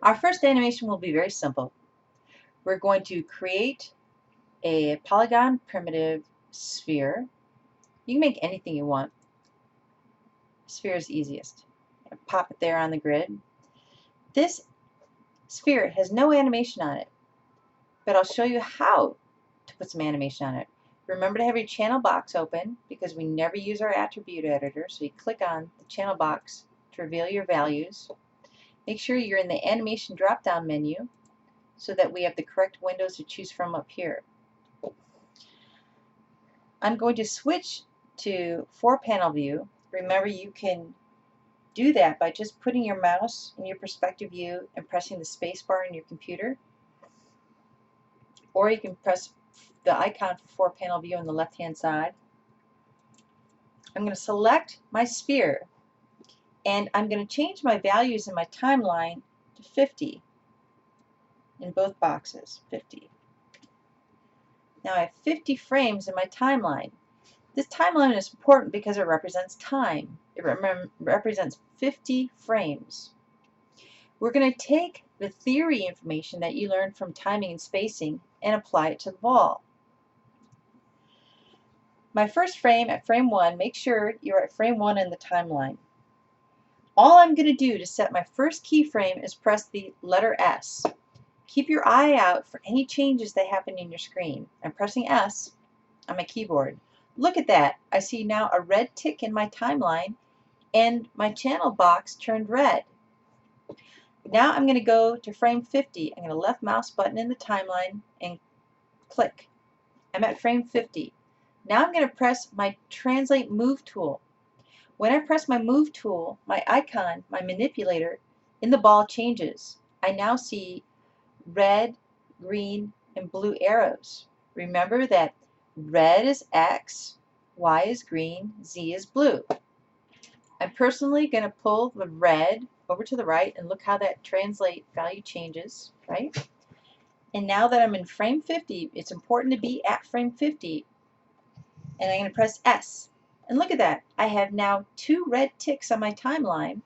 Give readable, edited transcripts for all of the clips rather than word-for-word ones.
Our first animation will be very simple. We're going to create a polygon primitive sphere. You can make anything you want. Sphere is easiest. Pop it there on the grid. This sphere has no animation on it, but I'll show you how to put some animation on it. Remember to have your channel box open because we never use our attribute editor, so you click on the channel box to reveal your values. Make sure you're in the animation drop-down menu so that we have the correct windows to choose from up here. I'm going to switch to 4-panel view. Remember, you can do that by just putting your mouse in your perspective view and pressing the space bar in your computer, or you can press the icon for 4-panel view on the left hand side. I'm going to select my sphere and I'm going to change my values in my timeline to 50 in both boxes. 50. Now I have 50 frames in my timeline. This timeline is important because it represents time. It represents 50 frames. We're going to take the theory information that you learned from timing and spacing and apply it to the ball. My first frame, at frame 1, make sure you're at frame 1 in the timeline. All I'm going to do to set my first keyframe is press the letter S. Keep your eye out for any changes that happen in your screen. I'm pressing S on my keyboard. Look at that. I see now a red tick in my timeline and my channel box turned red. Now I'm going to go to frame 50. I'm going to left mouse button in the timeline and click. I'm at frame 50. Now I'm going to press my Translate Move tool. When I press my Move tool, my icon, my manipulator, in the ball changes. I now see red, green, and blue arrows. Remember that red is X, Y is green, Z is blue. I'm personally going to pull the red over to the right and look how that translate value changes, right? And now that I'm in frame 50, it's important to be at frame 50. And I'm going to press S. And look at that. I have now 2 red ticks on my timeline.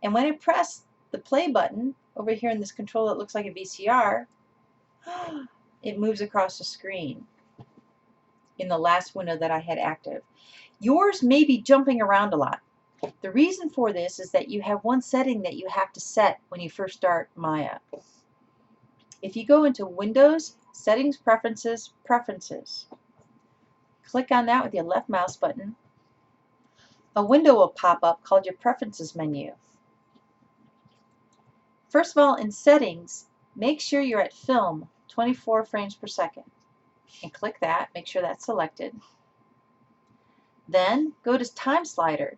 And when I press the play button over here in this control that looks like a VCR, it moves across the screen in the last window that I had active. Yours may be jumping around a lot. The reason for this is that you have one setting that you have to set when you first start Maya. If you go into Windows, Settings, Preferences, Preferences, click on that with your left mouse button, a window will pop up called your Preferences menu. First of all, in Settings, make sure you're at Film 24 frames per second and click that, make sure that's selected. Then go to Time Slider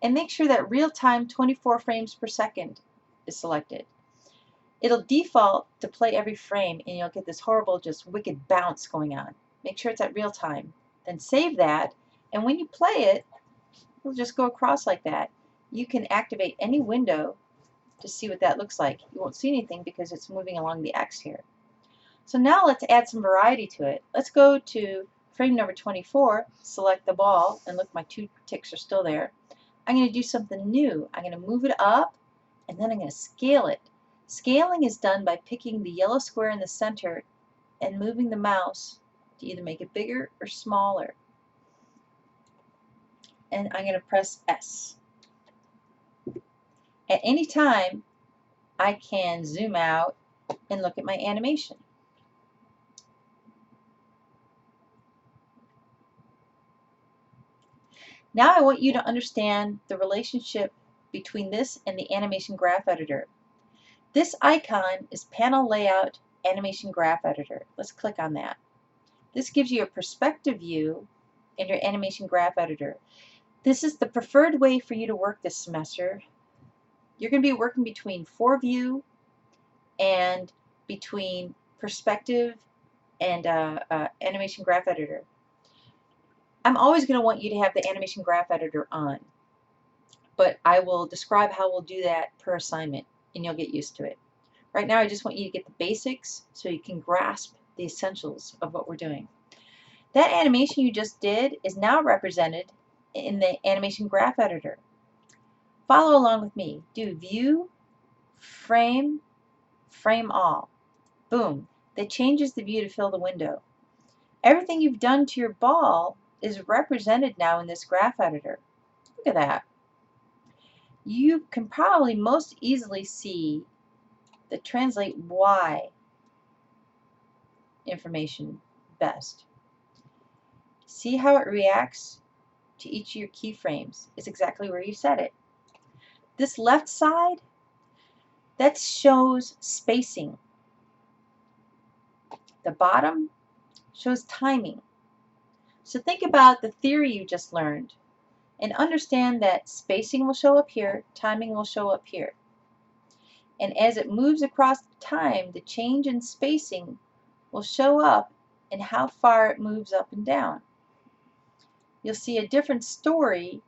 and make sure that Real Time 24 frames per second is selected. It'll default to play every frame and you'll get this horrible, just wicked bounce going on. Make sure it's at real time. Then save that, and when you play it, it'll just go across like that. You can activate any window to see what that looks like. You won't see anything because it's moving along the X here. So now let's add some variety to it. Let's go to frame number 24, select the ball, and look, my 2 ticks are still there. I'm going to do something new. I'm going to move it up, and then I'm going to scale it. Scaling is done by picking the yellow square in the center and moving the mouse to either make it bigger or smaller. And I'm going to press S. At any time, I can zoom out and look at my animation. Now I want you to understand the relationship between this and the animation graph editor. This icon is Panel Layout Animation Graph Editor. Let's click on that. This gives you a perspective view in your animation graph editor. This is the preferred way for you to work this semester. You're going to be working between 4-view and between perspective and animation graph editor. I'm always going to want you to have the animation graph editor on, but I will describe how we'll do that per assignment and you'll get used to it. Right now I just want you to get the basics so you can grasp the essentials of what we're doing. That animation you just did is now represented in the animation graph editor. Follow along with me. Do View, Frame, frame all. Boom. That changes the view to fill the window. Everything you've done to your ball is represented now in this graph editor. Look at that. You can probably most easily see the translate Y information best. See how it reacts to each of your keyframes. It's exactly where you set it. This left side, that shows spacing. The bottom shows timing. So think about the theory you just learned and understand that spacing will show up here, timing will show up here. And as it moves across time, the change in spacing will show up in how far it moves up and down. You'll see a different story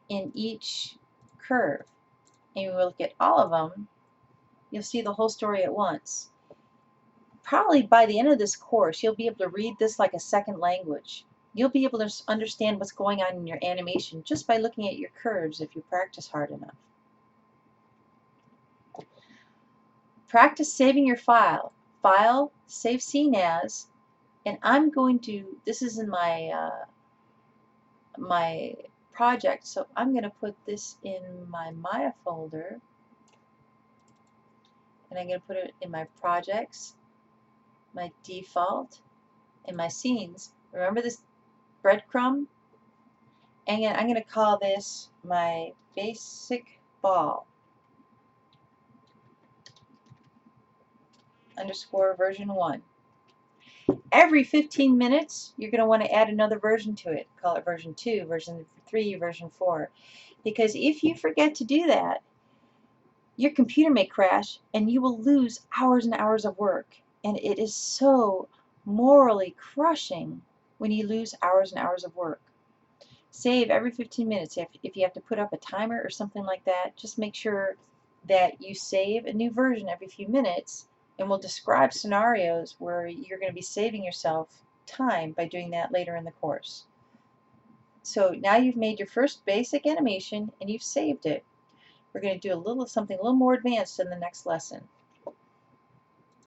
in each curve. And when we look at all of them, you'll see the whole story at once. Probably by the end of this course, you'll be able to read this like a second language. You'll be able to understand what's going on in your animation just by looking at your curves if you practice hard enough. Practice saving your file. File, save scene as, and I'm going to, this is in my my project, so I'm going to put this in my Maya folder, and I'm going to put it in my projects, my default, and my scenes. Remember this breadcrumb? And I'm going to call this my basic ball underscore version 1. Every 15 minutes, you're going to want to add another version to it. Call it version 2, version 3, version 4. Because if you forget to do that, your computer may crash and you will lose hours and hours of work. And it is so morally crushing when you lose hours and hours of work. Save every 15 minutes. If you have to put up a timer or something like that, just make sure that you save a new version every few minutes, and we'll describe scenarios where you're going to be saving yourself time by doing that later in the course. So now you've made your first basic animation and you've saved it. We're going to do something a little more advanced in the next lesson.